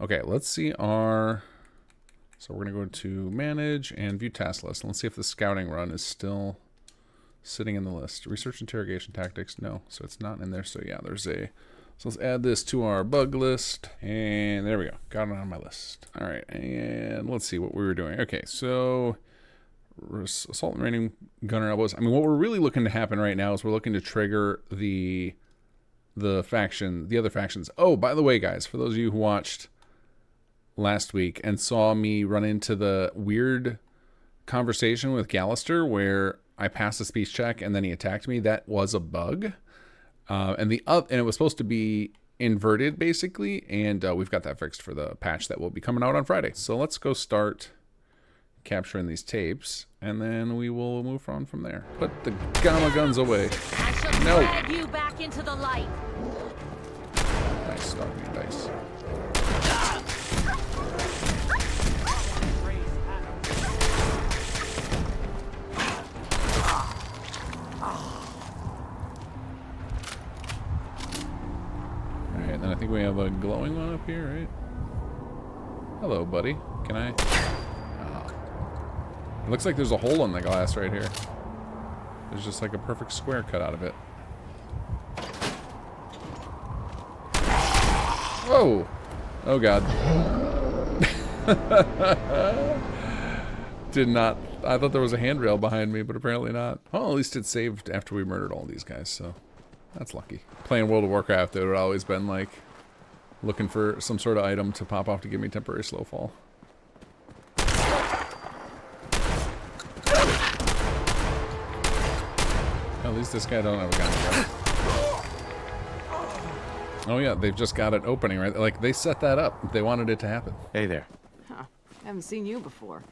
Okay, let's see our... So we're going to go to Manage and View Task List. Let's see if the scouting run is still sitting in the list. Research Interrogation Tactics. No, so it's not in there. So yeah, there's a... So let's add this to our bug list. And there we go. Got it on my list. All right, and let's see what we were doing. Okay, so... Assault and Raiding Gunner Elbows. I mean, what we're really looking to happen right now is we're looking to trigger the other factions. Oh, by the way, guys, for those of you who watched last week and saw me run into the weird conversation with Gallister where I passed a speech check and then he attacked me, that was a bug. And it was supposed to be inverted, basically, and we've got that fixed for the patch that will be coming out on Friday. So let's go start capturing these tapes, and then we will move on from there. Put the gamma guns away. I shall drag you back into the light. Nice, starting dice. Alright, then I think we have a glowing one up here, right? Hello, buddy. Can I... It looks like there's a hole in the glass right here. There's just like a perfect square cut out of it. Whoa! Oh god. Did not... I thought there was a handrail behind me, but apparently not. Well, at least it saved after we murdered all these guys, so... That's lucky. Playing World of Warcraft, it would always been like... looking for some sort of item to pop off to give me temporary slow fall. At least this guy don't have a gun yet. Oh yeah, they've just got it opening, right? Like, they set that up. They wanted it to happen. Hey there. Huh. Haven't seen you before.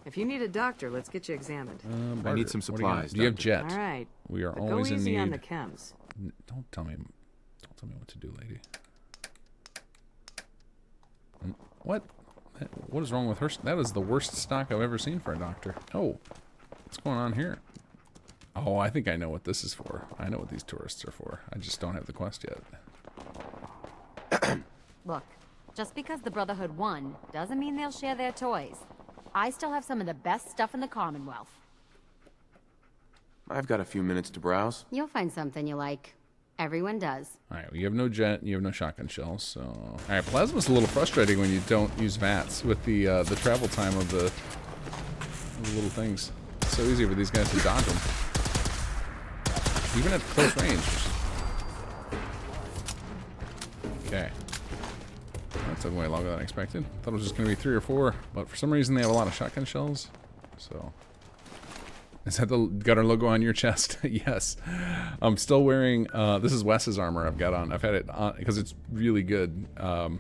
If you need a doctor, let's get you examined. I need some supplies. Do you have jet? All right. We are But always go in easy need. on the chems. Don't tell me what to do, lady. What? What is wrong with her? That is the worst stock I've ever seen for a doctor. Oh, what's going on here? Oh, I think I know what this is for. I know what these tourists are for. I just don't have the quest yet. Look, just because the Brotherhood won doesn't mean they'll share their toys. I still have some of the best stuff in the Commonwealth. I've got a few minutes to browse. You'll find something you like. Everyone does. Alright, well, you have no jet, you have no shotgun shells, so... Alright, plasma's a little frustrating when you don't use VATS with the travel time of the little things. It's so easy for these guys to dodge them. Even at close range. Okay. That took way longer than I expected. Thought it was just going to be 3 or 4, but for some reason they have a lot of shotgun shells. So... Is that the Gunner logo on your chest? Yes. I'm still wearing, this is Wes's armor I've got on. I've had it on, because it's really good. So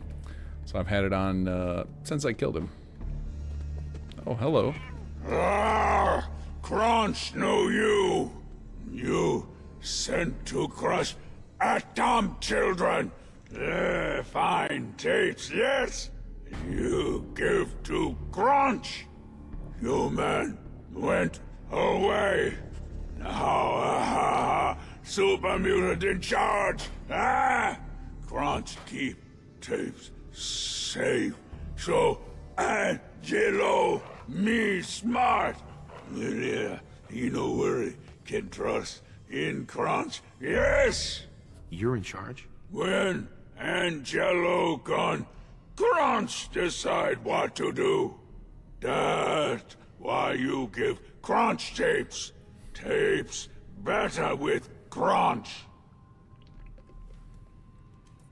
I've had it on since I killed him. Oh, hello. Ah, Kronch know you. You sent to crush atom children. Fine tapes, yes. You give to Kronch. Human went away. Now, super mutant in charge. Kronch keep tapes safe. So Angelo, me smart. Yeah, he no worry. Can trust in Kronch. Yes. You're in charge? When Angelo gone, Kronch decide what to do. That's why you give Kronch tapes. Tapes better with Kronch.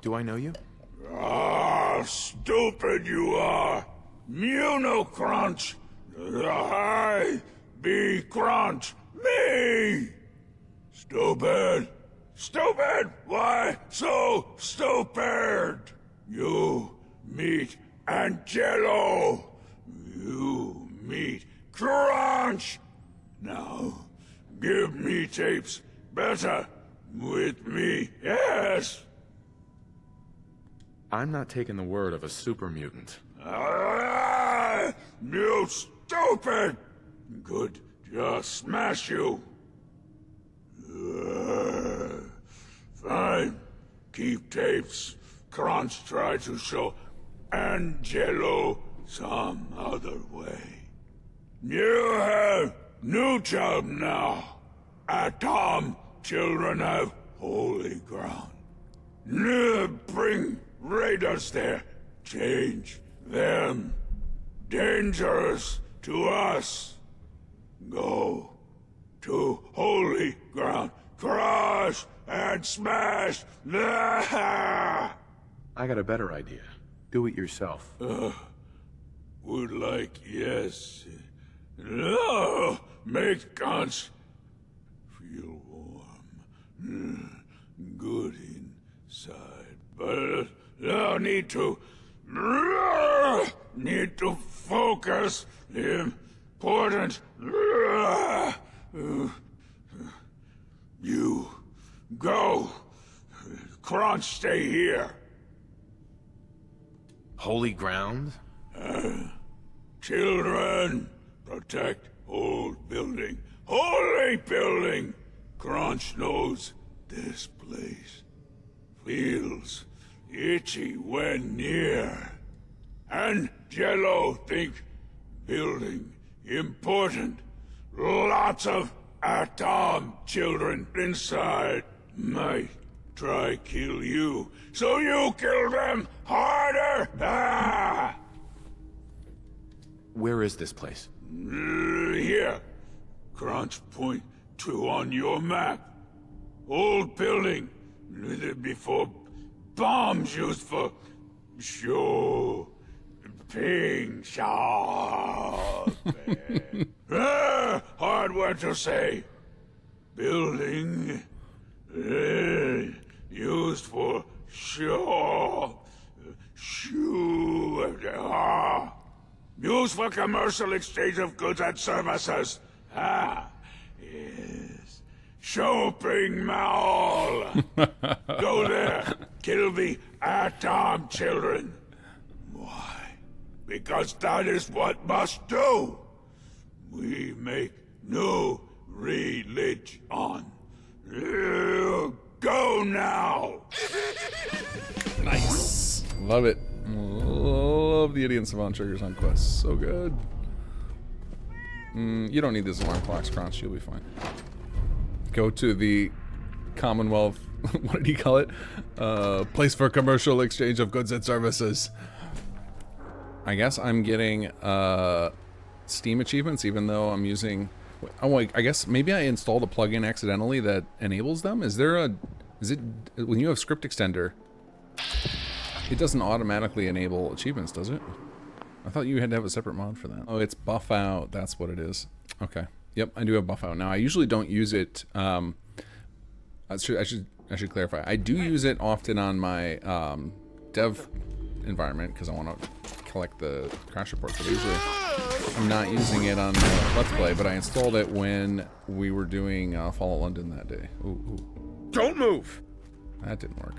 Do I know you? Ah, stupid you are. You know Kronch. I be Kronch. Me. Stupid. Stupid! Why so stupid? You meet Angelo. You meet Kronch. Now, give me tapes better with me, yes? I'm not taking the word of a super mutant. Ah, you stupid! Could just smash you. Fine. Keep tapes. Kronch tried to show Angelo some other way. You have new job now. Atom children have holy ground. Bring raiders there. Change them. Dangerous to us. Go to holy ground. Crush and smash. I got a better idea. Do it yourself. Would like, yes. No, make Kronch feel warm. Good inside. But no need to focus. Important. You go. Kronch stay here. Holy ground? Children, protect old building. Holy building! Kronch knows this place. Feels itchy when near. Angelo think building important. Lots of Atom children inside might try kill you. So you kill them harder! Ah! Where is this place? Here. Kronch point to on your map. Old building. Before bombs used for show. Ping shot. Hard word to say. Building. Used for show. Used for commercial exchange of goods and services. Yes. Shopping mall. Go there. Kill the Atom children. Why? Because that is what must do. We make new religion. Go now. Nice. Love it. Love the idiot savant triggers on quests. So good. You don't need this alarm clocks, Kronch. You'll be fine. Go to the Commonwealth. What did he call it? Place for commercial exchange of goods and services. I guess I'm getting Steam achievements, even though I'm using. Oh, I guess maybe I installed a plugin accidentally that enables them. Is there a? Is it when you have script extender? It doesn't automatically enable achievements, does it? I thought you had to have a separate mod for that. Oh, it's buff out. That's what it is. Okay. Yep, I do have buff out now. I usually don't use it. I should clarify. I do use it often on my dev environment because I want to collect the crash reports. But usually, I'm not using it on Let's Play. But I installed it when we were doing Fallout London that day. Ooh. Don't move! That didn't work.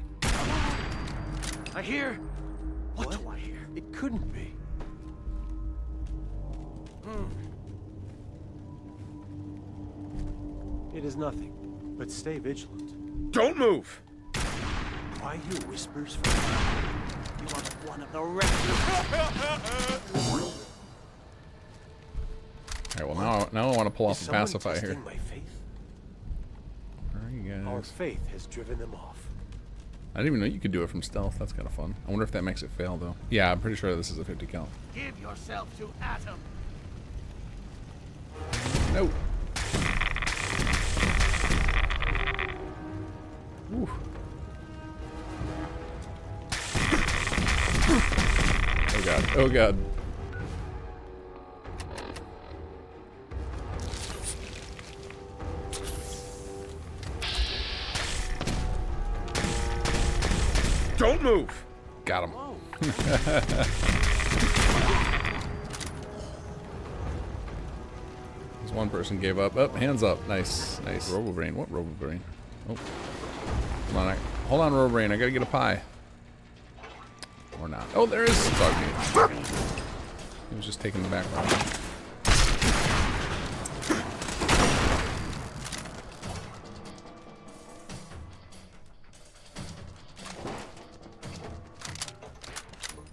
I hear. What do I hear? It couldn't be. It is nothing, but stay vigilant. Don't move! Why hear whispers from you are one of the wreckers. Alright, well now I want to pull off Is a someone pacify here. testing my faith? Where are you guys? Our faith has driven them off. I didn't even know you could do it from stealth. That's kind of fun. I wonder if that makes it fail, though. Yeah, I'm pretty sure this is a 50 cal. Give yourself to Atom. No. Ooh. Oh god. Oh god. Don't move! Got him. This one person gave up. Oh, hands up. Nice. Nice. Robobrain. What Robobrain? Oh. Come on. Hold on, Robobrain. I gotta get a pie. Or not. Oh, there is dog meat. He was just taking the back road.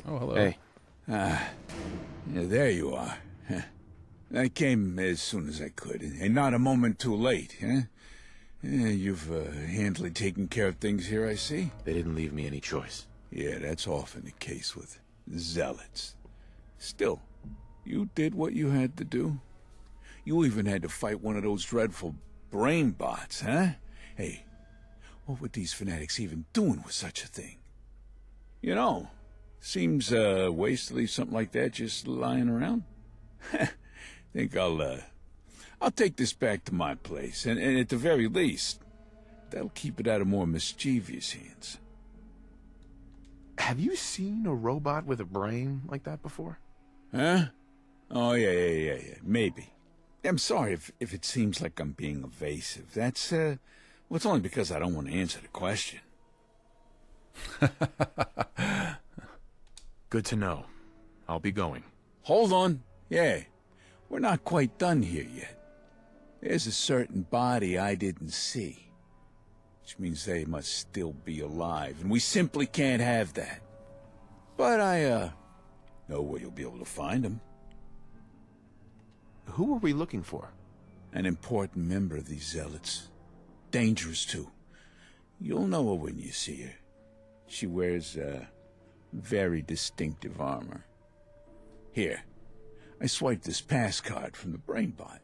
Oh, hello. Hey, Yeah, there you are. I came as soon as I could, and not a moment too late, huh? Yeah, you've handily taken care of things here, I see. They didn't leave me any choice. Yeah, that's often the case with zealots. Still, you did what you had to do. You even had to fight one of those dreadful brain bots, huh? Hey, what would these fanatics even doing with such a thing? You know, seems a waste to leave something like that just lying around. Think I'll take this back to my place, and at the very least, that'll keep it out of more mischievous hands. Have you seen a robot with a brain like that before? Huh? Oh, yeah, maybe. I'm sorry if it seems like I'm being evasive. That's, well, it's only because I don't want to answer the question. Good to know. I'll be going. Hold on. Yeah, we're not quite done here yet. There's a certain body I didn't see, which means they must still be alive, and we simply can't have that. But I, know where you'll be able to find them. Who are we looking for? An important member of these zealots. Dangerous, too. You'll know her when you see her. She wears, very distinctive armor. Here, I swiped this pass card from the brainbot.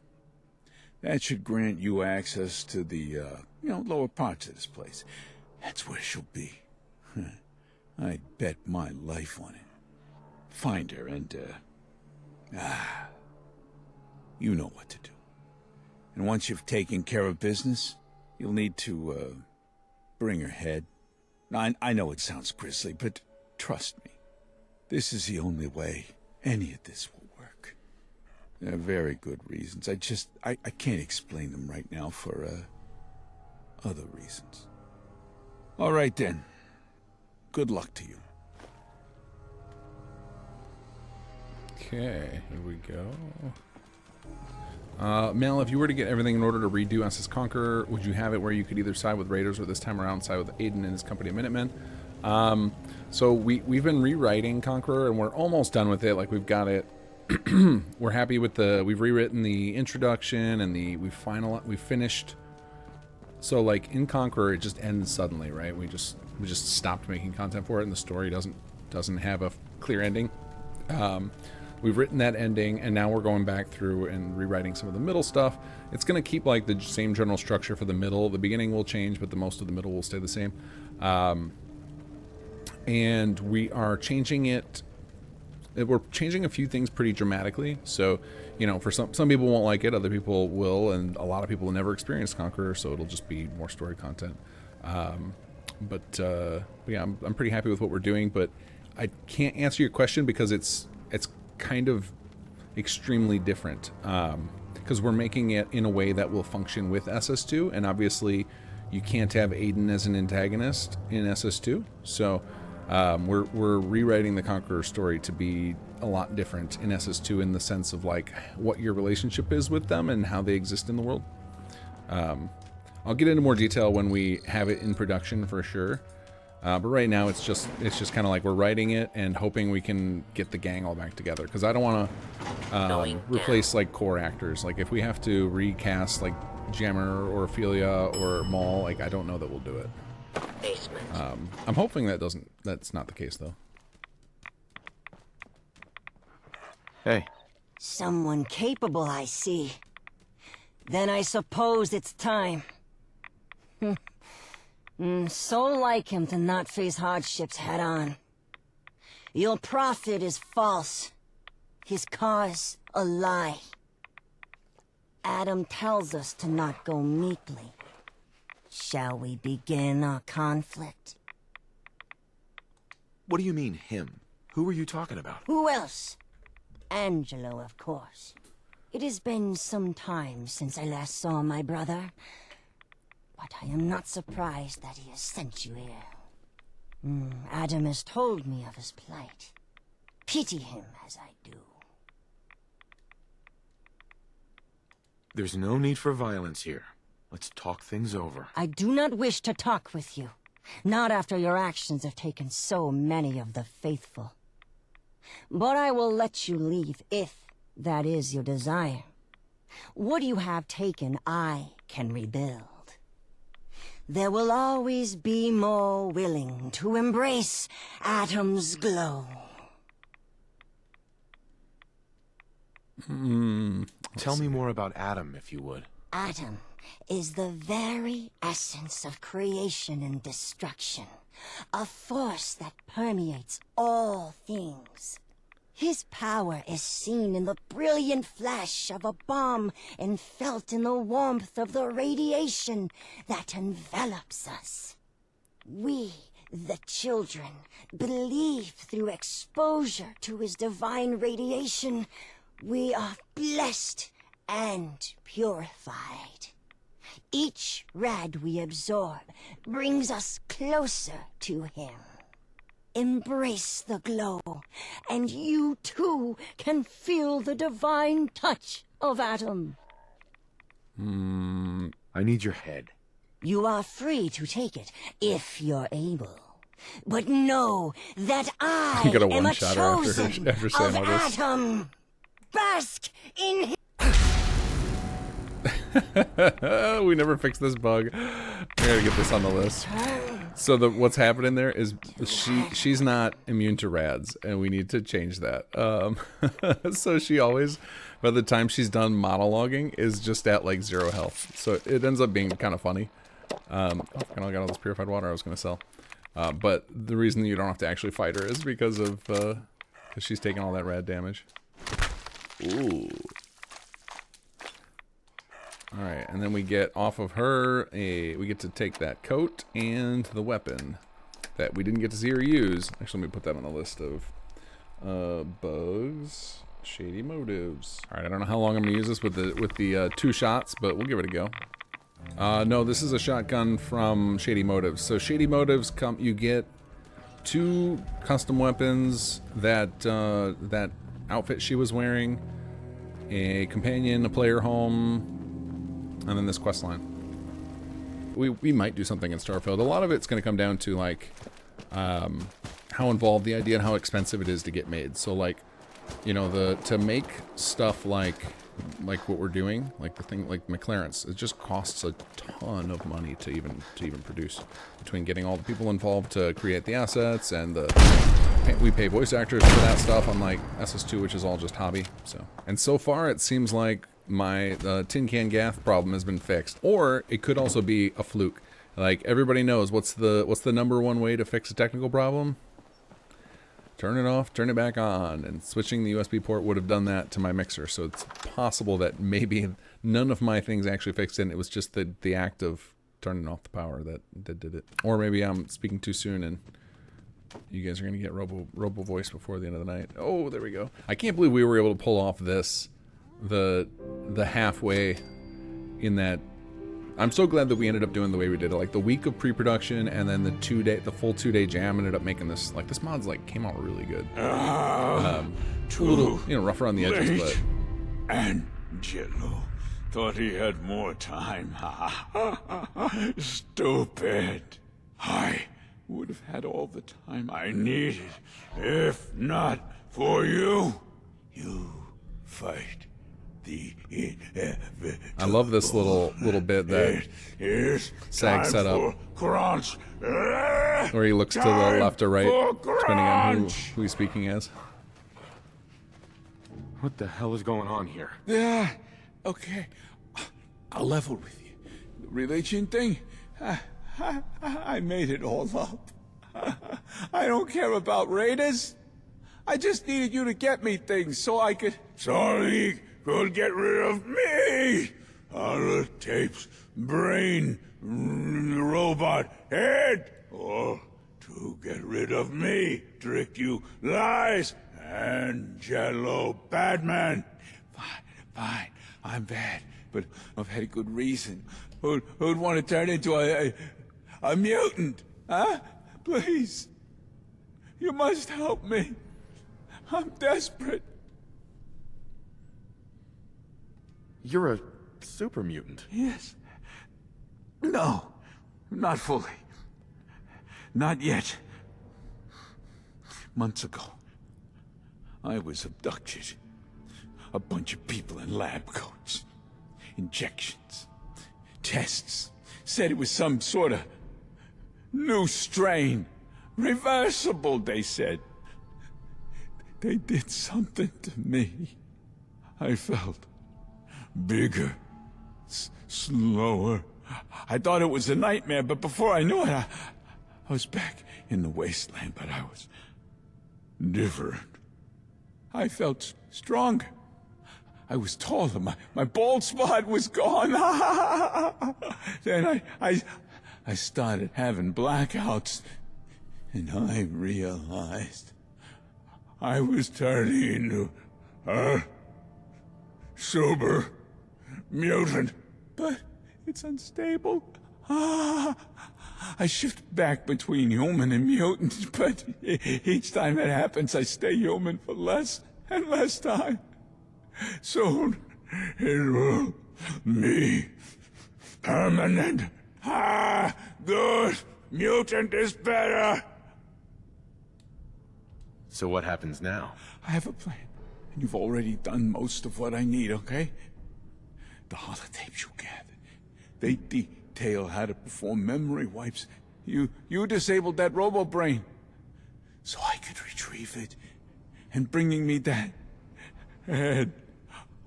That should grant you access to the, lower parts of this place. That's where she'll be. I'd bet my life on it. Find her and, you know what to do. And once you've taken care of business, you'll need to, bring her head. I know it sounds grisly, but trust me, this is the only way any of this will work. There are very good reasons. I can't explain them right now for, other reasons. All right, then. Good luck to you. Okay, here we go. Mel, if you were to get everything in order to redo SS Conqueror, would you have it where you could either side with Raiders or this time around side with Aiden and his company of Minutemen? So we've been rewriting Conqueror and we're almost done with it. Like we've got it. We're happy with we've rewritten the introduction and we've finished. So like in Conqueror, it just ends suddenly, right? We just stopped making content for it and the story doesn't have a clear ending. We've written that ending, and now we're going back through and rewriting some of the middle stuff. It's going to keep like the same general structure for the middle. The beginning will change, but the most of the middle will stay the same. And we are changing it. We're changing a few things pretty dramatically. So, for some people won't like it, other people will, and a lot of people will never experience Conqueror, so it'll just be more story content. But yeah, I'm pretty happy with what we're doing, but I can't answer your question because it's kind of extremely different because we're making it in a way that will function with SS2, and you can't have Aiden as an antagonist in SS2, so we're rewriting the Conqueror story to be a lot different in SS2 in the sense of like what your relationship is with them and how they exist in the world. I'll get into more detail when we have it in production for sure. But right now it's just kind of like we're writing it and hoping we can get the gang all back together, because I don't want to replace like core actors. Like if we have to recast like Jammer or Ophelia or Maul, like I don't know that we'll do it. I'm hoping that's not the case though. Hey. Someone capable, I see. Then I suppose it's time. So like him to not face hardships head on. Your prophet is false. His cause a lie. Adam tells us to not go meekly. Shall we begin our conflict? What do you mean, him? Who are you talking about? Who else? Angelo, of course. It has been some time since I last saw my brother. But I am not surprised that he has sent you here. Adam has told me of his plight. Pity him as I do. There's no need for violence here. Let's talk things over. I do not wish to talk with you. Not after your actions have taken so many of the faithful. but I will let you leave if that is your desire. What you have taken, I can rebuild. There will always be more willing to embrace Atom's glow. Tell me more about Atom, if you would. Atom is the very essence of creation and destruction, a force that permeates all things. His power is seen in the brilliant flash of a bomb and felt in the warmth of the radiation that envelops us. We, the children, believe through exposure to his divine radiation, we are blessed and purified. Each rad we absorb brings us closer to him. Embrace the glow, and you too can feel the divine touch of Atom. I need your head. You are free to take it, if you're able. But know that I You got a am a one-shotter after chosen saying of all this. Atom. Bask in his... We never fixed this bug. I gotta get this on the list. So what's happening there is she's not immune to rads, and we need to change that. So she always, by the time she's done monologuing, is just at like 0 health. So it ends up being kind of funny. Oh, I got all this purified water I was gonna sell. But the reason you don't have to actually fight her is because of because she's taking all that rad damage. Ooh. Alright, and then we get off of her we get to take that coat and the weapon that we didn't get to see her use. Actually, let me put that on the list of bugs, shady motives. Alright, I don't know how long I'm gonna use this with the 2 shots, but we'll give it a go. No, this is a shotgun from Shady Motives. So Shady Motives you get 2 custom weapons, that outfit she was wearing, a companion, a player home, and then this quest line. We might do something in Starfield. A lot of it's going to come down to like how involved the idea and how expensive it is to get made. So like, you know, to make stuff like what we're doing, like the thing like McLaren's, it just costs a ton of money to even produce. Between getting all the people involved to create the assets and we pay voice actors for that stuff, unlike SS2, which is all just hobby. And so far it seems like my tin can gath problem has been fixed, or it could also be a fluke. Like everybody knows what's the #1 way to fix a technical problem? Turn it off, turn it back on, and switching the USB port would have done that to my mixer. So it's possible that maybe none of my things actually fixed it, and it was just the act of turning off the power that did it. Or maybe I'm speaking too soon and you guys are gonna get robo voice before the end of the night. Oh, there we go. I can't believe we were able to pull off this, the halfway in that. I'm so glad that we ended up doing the way we did it. Like the week of pre-production and then the full 2-day jam ended up making this. Like this mod's like came out really good. A little, you know, rough around the edges, but Angelo thought he had more time. Stupid. I would have had all the time I needed if not for you. You fight the inevitable. I love this little bit that Sag set up, Kronch. where he looks to the left or right, depending on who he's speaking as. What the hell is going on here? Yeah, okay. I'll level with you. The religion thing, I made it all up. I don't care about raiders. I just needed you to get me things so I could... Sorry, could get rid of me! Tapes, brain, robot, head! Or to get rid of me, trick you, lies, Angelo, bad man. Fine, I'm bad, but I've had a good reason. Who'd want to turn into a mutant, huh? Please. You must help me. I'm desperate. You're a super mutant. Yes. No, not fully. Not yet. Months ago, I was abducted. A bunch of people in lab coats. Injections. Tests. Said it was some sort of new strain. Reversible, they said. They did something to me. I felt bigger, slower. I thought it was a nightmare, but before I knew it, I was back in the wasteland, but I was different. I felt stronger. I was taller. My bald spot was gone. Then I started having blackouts, and I realized I was turning into a super mutant. But it's unstable. I shift back between human and mutant, but each time it happens, I stay human for less and less time. Soon, it will be permanent. Good. Mutant is better. So what happens now? I have a plan, and you've already done most of what I need, okay? The holotapes you gathered, they detail how to perform memory wipes. You disabled that robo-brain, so I could retrieve it, and bringing me that head.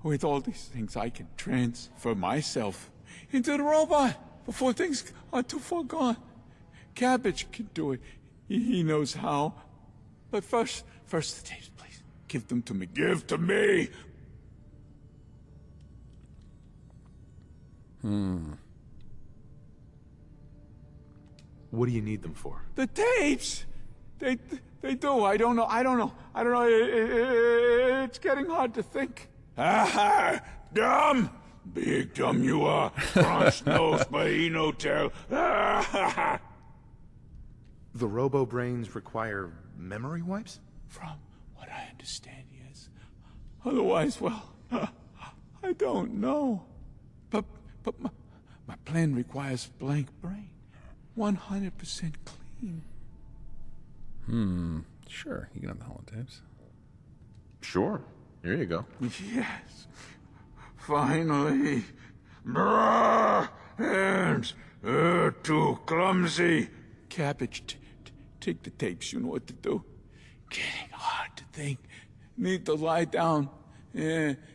With all these things, I can transfer myself into the robot before things are too far gone. Cabbage can do it. He knows how. But first the tapes, please. Give them to me. Give to me! What do you need them for? The tapes! They do. I don't know. It's getting hard to think. Dumb! Big dumb you are. Kronch knows, but he no tell. The robo-brains require memory wipes? From what I understand, yes. Otherwise, well, I don't know. But my plan requires blank brain. 100% clean. Sure, you can have the holotapes. Sure. Here you go. Yes. Finally. Brah! Hands. Too clumsy. Cabbage, take the tapes. You know what to do. Getting hard to think. Need to lie down.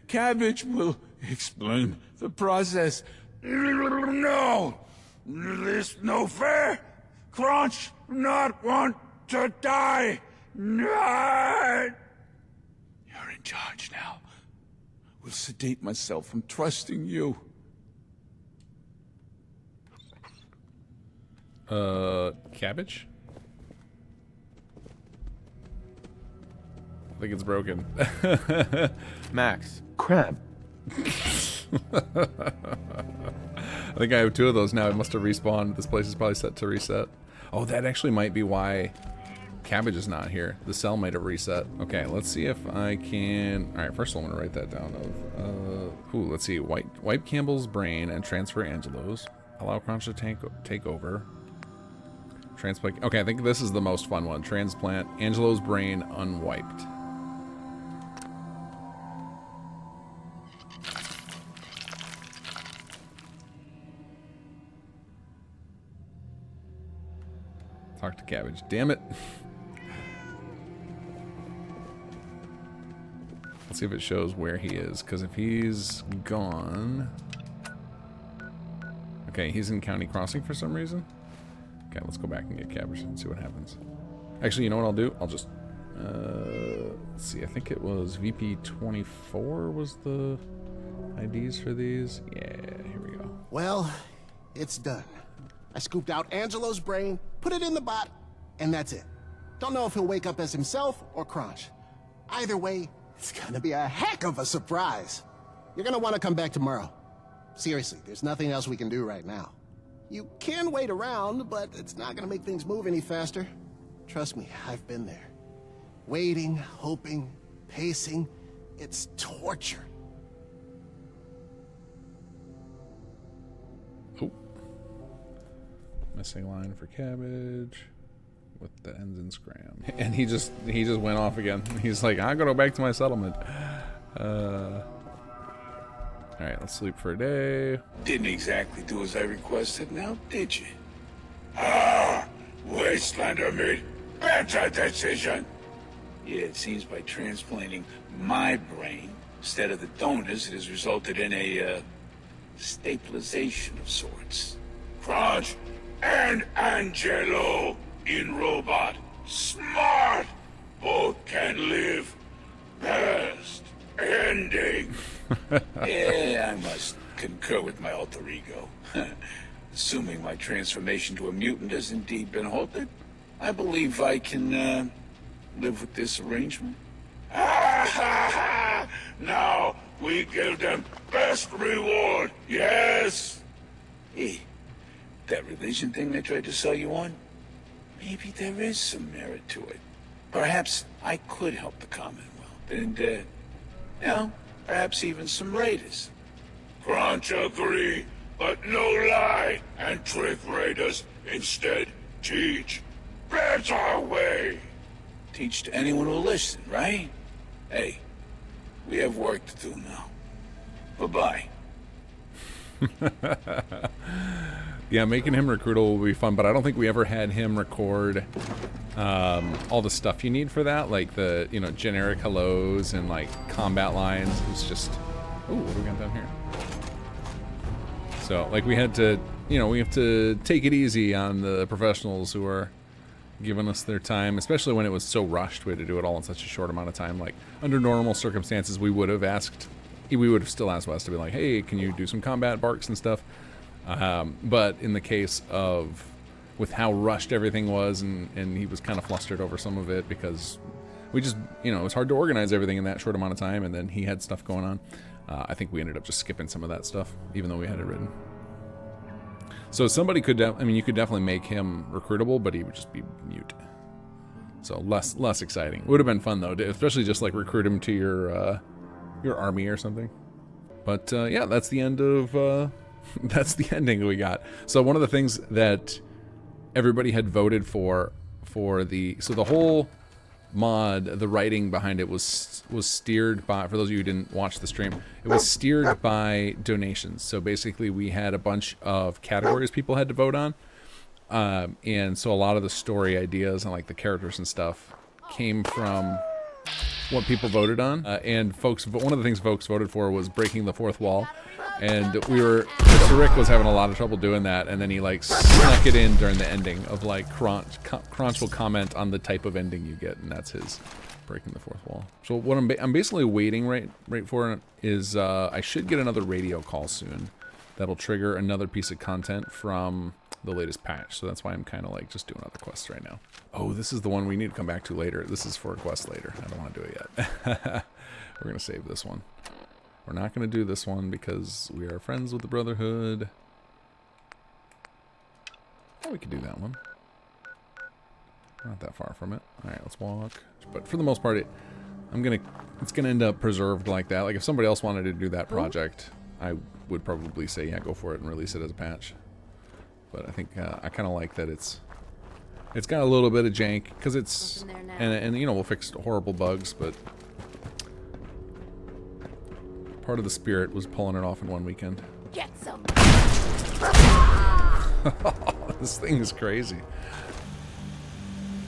Cabbage will explain the process. No! This no fair! Kronch not want to die! No! You're in charge now. Will sedate myself from trusting you. Cabbage? I think it's broken. Max. Crab. I think I have 2 of those now. It must have respawned. This place is probably set to reset. Oh, that actually might be why Cabbage is not here. The cell might have reset. Okay, let's see if I can... Alright, first I'm going to write that down. Let's see. Wipe Campbell's brain and transfer Angelo's. Allow Kronch to take over. Transplant... Okay, I think this is the most fun one. Transplant Angelo's brain unwiped. Talk to Cabbage. Damn it. Let's see if it shows where he is, because if he's gone... Okay, he's in County Crossing for some reason. Okay, let's go back and get Cabbage and see what happens. Actually, you know what I'll do? I'll just... let's see, I think it was VP24 was the IDs for these. Yeah, here we go. Well, it's done. I scooped out Angelo's brain, put it in the bot, and that's it. Don't know if he'll wake up as himself or Kronch. Either way, it's gonna be a heck of a surprise. You're gonna want to come back tomorrow. Seriously, there's nothing else we can do right now. You can wait around, but it's not gonna make things move any faster. Trust me, I've been there. Waiting, hoping, pacing, it's torture. Oh. Missing line for Cabbage. with the ends in scram. And he just went off again. He's like, I'm gonna go back to my settlement. Alright, let's sleep for a day. Didn't exactly do as I requested now, did you? Ah! Wastelander made better decision! Yeah, it seems by transplanting my brain instead of the donor's, it has resulted in a, stabilization of sorts. Kronch and Angelo in robot. Smart! Both can live. Best ending. Yeah, I must concur with my alter ego. Assuming my transformation to a mutant has indeed been halted, I believe I can, live with this arrangement. Now we give them best reward, yes? Hey, that religion thing they tried to sell you on? Maybe there is some merit to it. Perhaps I could help the Commonwealth, and, perhaps even some raiders. Kronch agree, but no lie and trick raiders. Instead, teach better way. Teach to anyone who'll listen, right? Hey, we have work to do now. Bye-bye. Yeah, making him recruitable will be fun, but I don't think we ever had him record all the stuff you need for that, like the, generic hellos and like combat lines. It was just, ooh, what do we got down here? So, like, we had to, we have to take it easy on the professionals who are giving us their time, especially when it was so rushed. We had to do it all in such a short amount of time. Like, under normal circumstances, we would have still asked Wes to be like, hey, can you do some combat barks and stuff? But in the case of, with how rushed everything was, and he was kind of flustered over some of it because we just, it was hard to organize everything in that short amount of time, and then he had stuff going on. I think we ended up just skipping some of that stuff, even though we had it written. So somebody could, you could definitely make him recruitable, but he would just be mute. So less exciting. Would have been fun though, especially just like recruit him to your army or something. But yeah, that's the end of that's the ending we got. So one of the things that everybody had voted for the whole mod, the writing behind it was steered by, for those of you who didn't watch the stream, it was steered by donations. So basically we had a bunch of categories people had to vote on, and so a lot of the story ideas and like the characters and stuff came from what people voted on, and one of the things folks voted for was breaking the fourth wall. And Rick was having a lot of trouble doing that, and then he like snuck it in during the ending of like Kronch will comment on the type of ending you get, and that's his breaking the fourth wall. So what I'm basically waiting right for is I should get another radio call soon that'll trigger another piece of content from the latest patch. So that's why I'm kind of like just doing other quests right now. Oh, this is the one we need to come back to later. This is for a quest later. I don't want to do it yet. We're gonna save this one. We're not going to do this one because we are friends with the Brotherhood. Oh, we could do that one. Not that far from it. Alright, let's walk. But for the most part, it's gonna end up preserved like that. Like if somebody else wanted to do that project, I would probably say, yeah, go for it and release it as a patch. But I think I kind of like that it's got a little bit of jank because it's and we'll fix horrible bugs, but part of the spirit was pulling it off in one weekend. Get some. This thing is crazy.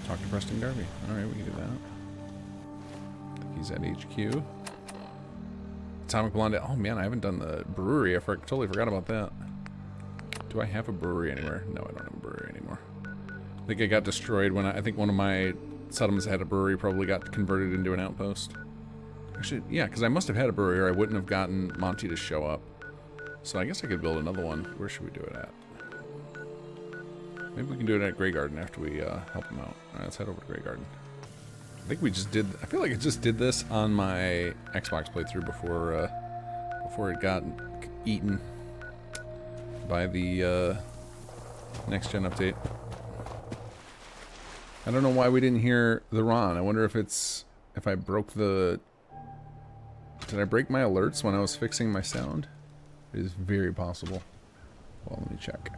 Talk to Preston Garvey. Alright, we can do that. I think he's at HQ. Atomic Blonde. Oh man, I haven't done the brewery. I totally forgot about that. Do I have a brewery anywhere? No, I don't have a brewery anymore. I think I got destroyed when I think one of my settlements had a brewery, probably got converted into an outpost. Actually, yeah, because I must have had a brewery or I wouldn't have gotten Monty to show up. So I guess I could build another one. Where should we do it at? Maybe we can do it at Graygarden after we help him out. Alright, let's head over to Graygarden. I think we just did... I feel like I just did this on my Xbox playthrough before it got eaten by the next-gen update. I don't know why we didn't hear the Ron. I wonder if it's... if I broke the... Did I break my alerts when I was fixing my sound? It is very possible. Well, let me check.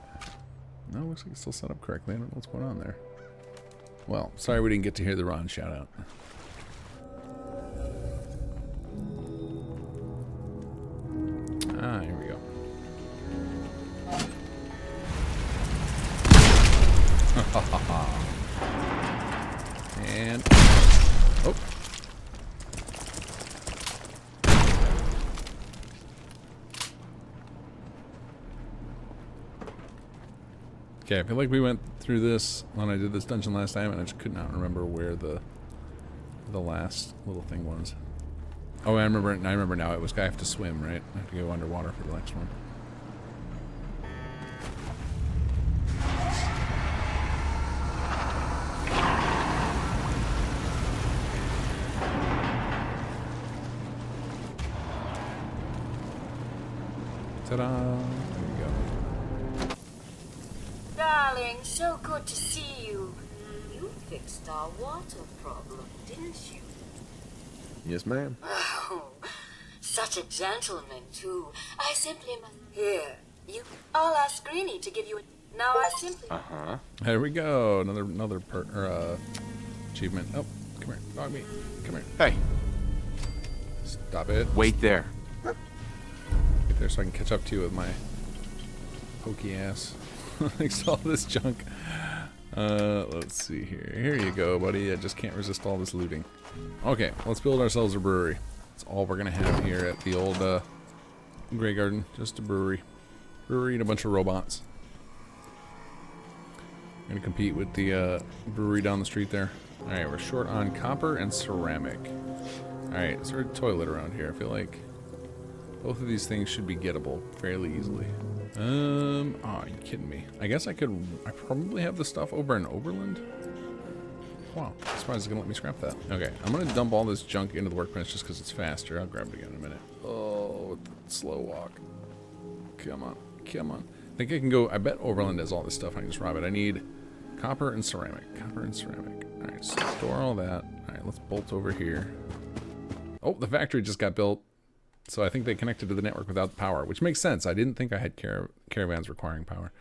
No, it looks like it's still set up correctly. I don't know what's going on there. Well, sorry we didn't get to hear the Ron shout out. Ah, here we go. And oh. Okay, I feel like we went through this when I did this dungeon last time, and I just could not remember where the last little thing was. Oh, I remember now. It was I have to swim, right? I have to go underwater for the next one. Ta-da! There we go. Darling, so good to see you. You fixed our water problem, didn't you? Yes, ma'am. Oh, such a gentleman, too. I simply must... Here, I'll ask Greenie to give you a... Now I simply... Uh-huh. There we go. Another achievement. Oh, come here. Dog meat. Come here. Hey, Stop it. wait there. Get there so I can catch up to you with my pokey ass. Thanks to all this junk. Let's see here. Here you go, buddy. I just can't resist all this looting. Okay, let's build ourselves a brewery. That's all we're gonna have here at the old Graygarden. Just a brewery. Brewery and a bunch of robots. We're gonna compete with the brewery down the street there. Alright, we're short on copper and ceramic. Alright, is there a toilet around here? I feel like both of these things should be gettable fairly easily. Oh, are you kidding me? I guess I probably have the stuff over in Oberland. Wow, I'm surprised it's gonna let me scrap that. Okay, I'm gonna dump all this junk into the workbench just because it's faster. I'll grab it again in a minute. Oh, slow walk. Come on, come on. I think I can go, I bet Oberland has all this stuff. I can just rob it. I need copper and ceramic. Copper and ceramic. Alright, store all that. Alright, let's bolt over here. Oh, the factory just got built. So I think they connected to the network without power, which makes sense. I didn't think I had caravans requiring power.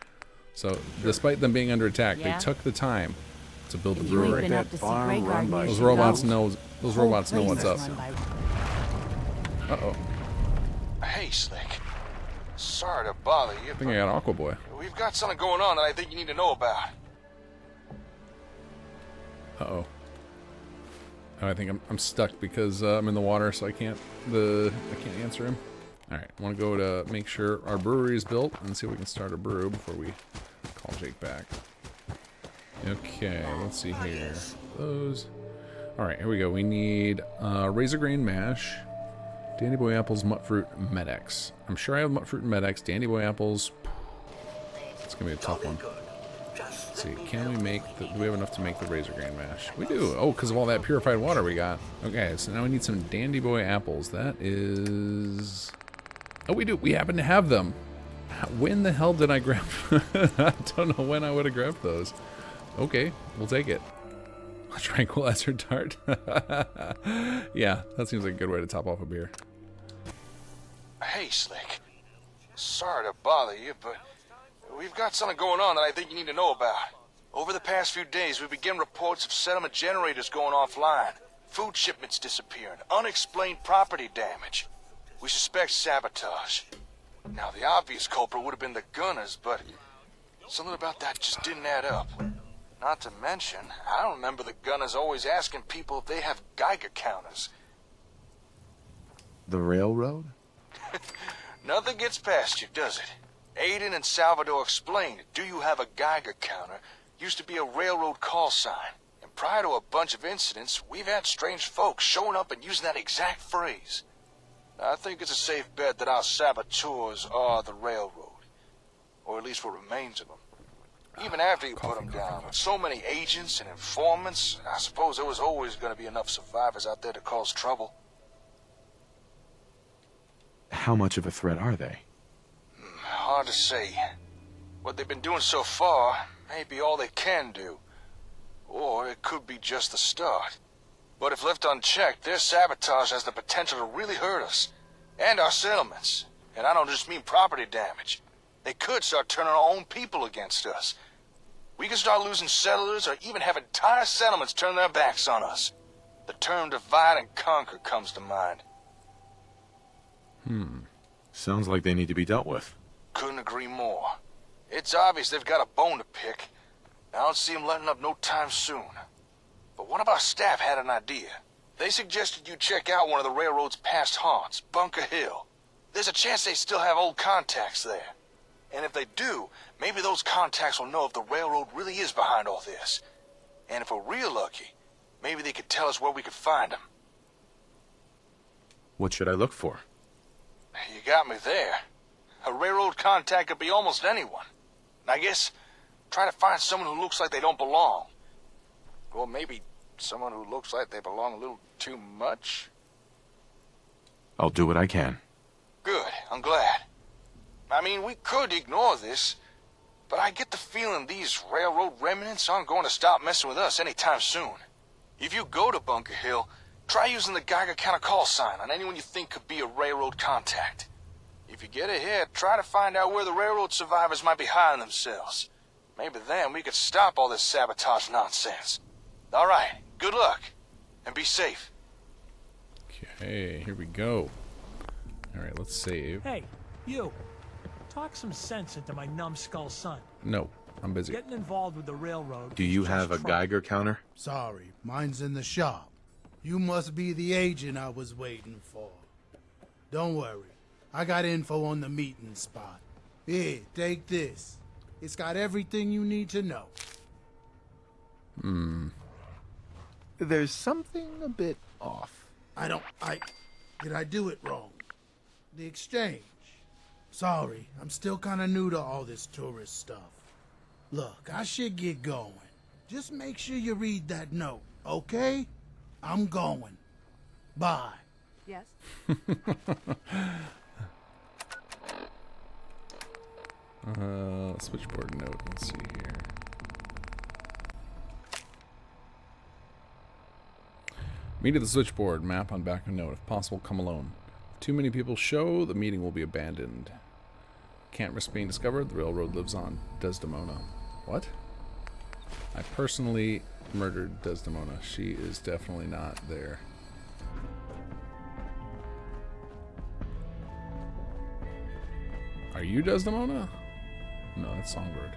So, despite them being under attack, they took the time to build the brewery. Those robots know what's up. Uh-oh. Hey, Slick. Sorry to bother you, I think I got Aqua Boy. we've got something going on that I think you need to know about. Uh-oh. Oh, I think I'm stuck because I'm in the water, so I can't answer him. Alright, I want to go to make sure our brewery is built and see if we can start a brew before we call Jake back. Okay, let's see here. Those. Alright, here we go. We need razor grain mash, Dandy Boy apples, Mutfruit, Medex. I'm sure I have Mutfruit and Medex. Dandy Boy apples. It's gonna be a tough one. Let's see, can we make do we have enough to make the razor grain mash? We do. Oh, because of all that purified water we got. Okay, so now we need some Dandy Boy apples. That is... Oh, we do. We happen to have them. When the hell did I grab... I don't know when I would have grabbed those. Okay, we'll take it. A tranquilizer dart. Yeah, that seems like a good way to top off a beer. Hey, Slick. Sorry to bother you, but we've got something going on that I think you need to know about. Over the past few days, we've begun reports of settlement generators going offline, food shipments disappearing, unexplained property damage. We suspect sabotage. Now, the obvious culprit would have been the gunners, but something about that just didn't add up. Not to mention, I don't remember the gunners always asking people if they have Geiger counters. The railroad? Nothing gets past you, does it? Aiden and Salvador explained, do you have a Geiger counter? Used to be a railroad call sign. And prior to a bunch of incidents, we've had strange folks showing up and using that exact phrase. I think it's a safe bet that our saboteurs are the railroad. Or at least what remains of them. Even after you put them down, with so many agents and informants, I suppose there was always going to be enough survivors out there to cause trouble. How much of a threat are they? Hard to say. What they've been doing so far may be all they can do. Or it could be just the start. But if left unchecked, their sabotage has the potential to really hurt us. And our settlements. And I don't just mean property damage. They could start turning our own people against us. we can start losing settlers or even have entire settlements turn their backs on us. The term divide and conquer comes to mind. Sounds like they need to be dealt with. Couldn't agree more. It's obvious they've got a bone to pick. I don't see them letting up no time soon. But one of our staff had an idea. They suggested you check out one of the railroad's past haunts, Bunker Hill. There's a chance they still have old contacts there. And if they do, maybe those contacts will know if the railroad really is behind all this. And if we're real lucky, maybe they could tell us where we could find them. What should I look for? You got me there. A railroad contact could be almost anyone. And I guess try to find someone who looks like they don't belong. Or maybe someone who looks like they belong a little too much. I'll do what I can. Good, I'm glad. I mean, we could ignore this, but I get the feeling these railroad remnants aren't going to stop messing with us anytime soon. If you go to Bunker Hill, try using the Geiger counter call sign on anyone you think could be a railroad contact. If you get ahead, try to find out where the railroad survivors might be hiding themselves. Maybe then we could stop all this sabotage nonsense. All right, good luck, and be safe. Okay, here we go. All right, let's save. Hey, you. Talk some sense into my numbskull son. No, I'm busy. Getting involved with the railroad. Do you have a Geiger counter? Sorry, mine's in the shop. You must be the agent I was waiting for. Don't worry, I got info on the meeting spot. Here, take this. It's got everything you need to know. There's something a bit off. Did I do it wrong? The exchange. Sorry, I'm still kinda new to all this tourist stuff. Look, I should get going. Just make sure you read that note, okay? I'm going. Bye. Yes? Switchboard note. Let's see here. Meet at the switchboard. Map on back of note. If possible, come alone. If too many people show, the meeting will be abandoned. Can't risk being discovered. The railroad lives on. Desdemona. What? I personally murdered Desdemona. She is definitely not there. Are you Desdemona? No, that's Songbird.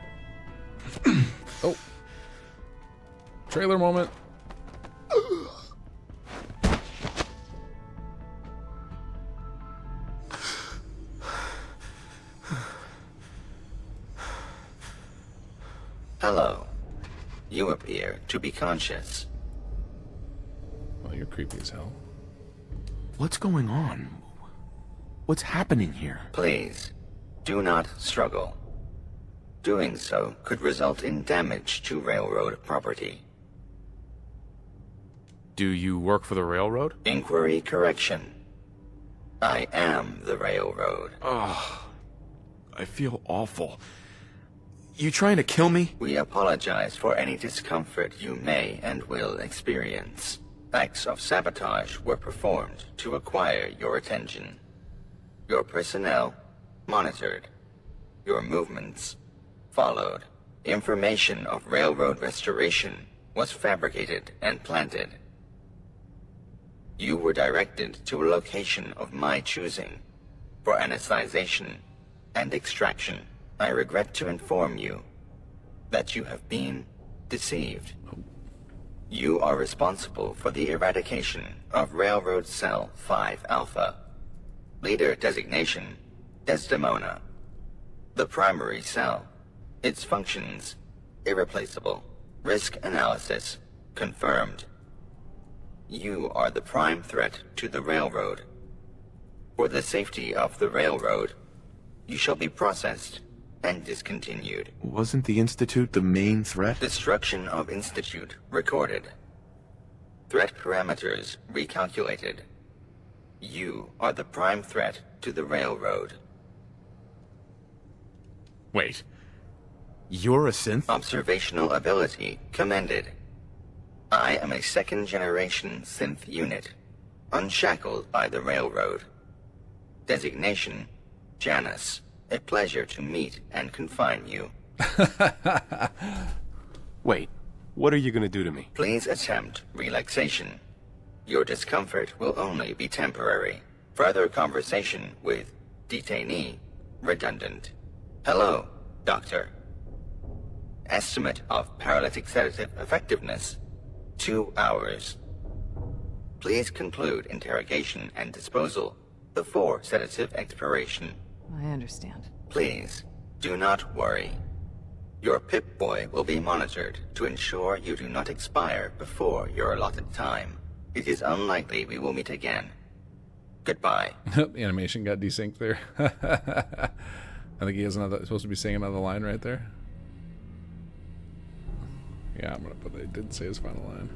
Oh. Trailer moment. Hello. You appear to be conscious. Well, you're creepy as hell. What's going on? What's happening here? Please, do not struggle. Doing so could result in damage to railroad property. Do you work for the railroad? Inquiry correction. I am the railroad. Ugh. I feel awful. You trying to kill me? We apologize for any discomfort you may and will experience. Acts of sabotage were performed to acquire your attention. Your personnel monitored. Your movements followed. Information of railroad restoration was fabricated and planted. You were directed to a location of my choosing for anesthetization and extraction. I regret to inform you that you have been deceived. You are responsible for the eradication of Railroad Cell 5 Alpha. Leader designation, Desdemona. The primary cell. Its functions, irreplaceable. Risk analysis, confirmed. You are the prime threat to the railroad. For the safety of the railroad, you shall be processed and discontinued. Wasn't the Institute the main threat? Destruction of Institute recorded. Threat parameters recalculated. You are the prime threat to the railroad. Wait. You're a synth? Observational ability commended. I am a second-generation synth unit, unshackled by the railroad. Designation, Janus. A pleasure to meet and confine you. Wait, what are you gonna do to me? Please attempt relaxation. Your discomfort will only be temporary. Further conversation with detainee redundant. Hello, Doctor. Estimate of paralytic sedative effectiveness, 2 hours. Please conclude interrogation and disposal before sedative expiration. I understand. Please, do not worry. Your Pip-Boy will be monitored to ensure you do not expire before your allotted time. It is unlikely we will meet again. Goodbye. The animation got desynced there. I think he has another, supposed to be saying another line right there. Yeah, I'm gonna put that. He did say his final line.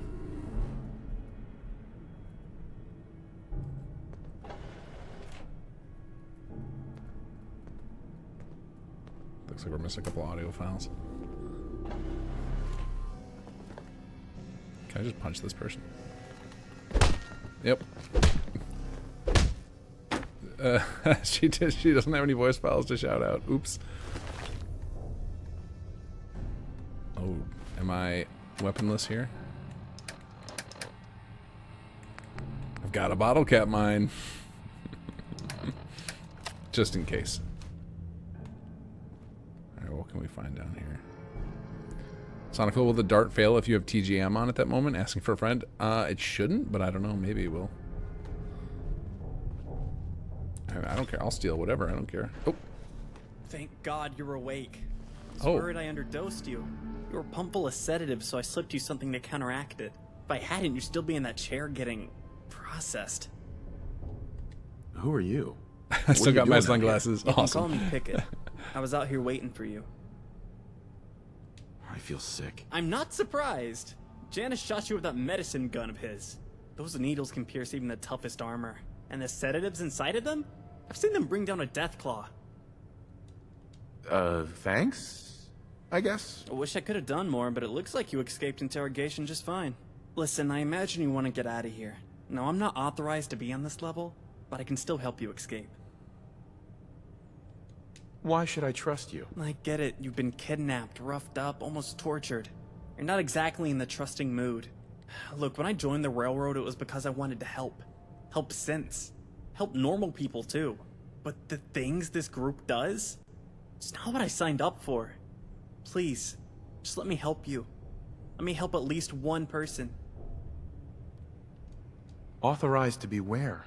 Looks like we're missing a couple audio files. Can I just punch this person? Yep. She doesn't have any voice files to shout out. Oops. Oh, am I weaponless here? I've got a bottle cap mine. Just in case. Alright, what can we find down here? Sonic, will the dart fail if you have TGM on at that moment? Asking for a friend? It shouldn't, but I don't know. Maybe it will. I don't care. I'll steal whatever. I don't care. Oh. Thank God you're awake. I was Oh. worried I underdosed you. You were pumped full of sedatives, so I slipped you something to counteract it. If I hadn't, you'd still be in that chair getting processed. Who are you? I still got my sunglasses. You can Awesome. call me Pickett. I was out here waiting for you. I feel sick. I'm not surprised. Janus shot you with that medicine gun of his. Those needles can pierce even the toughest armor. And the sedatives inside of them? I've seen them bring down a deathclaw. Thanks? I guess. I wish I could have done more, but it looks like you escaped interrogation just fine. Listen, I imagine you want to get out of here. Now, I'm not authorized to be on this level, but I can still help you escape. Why should I trust you? I get it. You've been kidnapped, roughed up, almost tortured. You're not exactly in the trusting mood. Look, when I joined the railroad, it was because I wanted to help. Help synths. Help normal people, too. But the things this group does? It's not what I signed up for. Please, just let me help you. Let me help at least one person. Authorized to be where?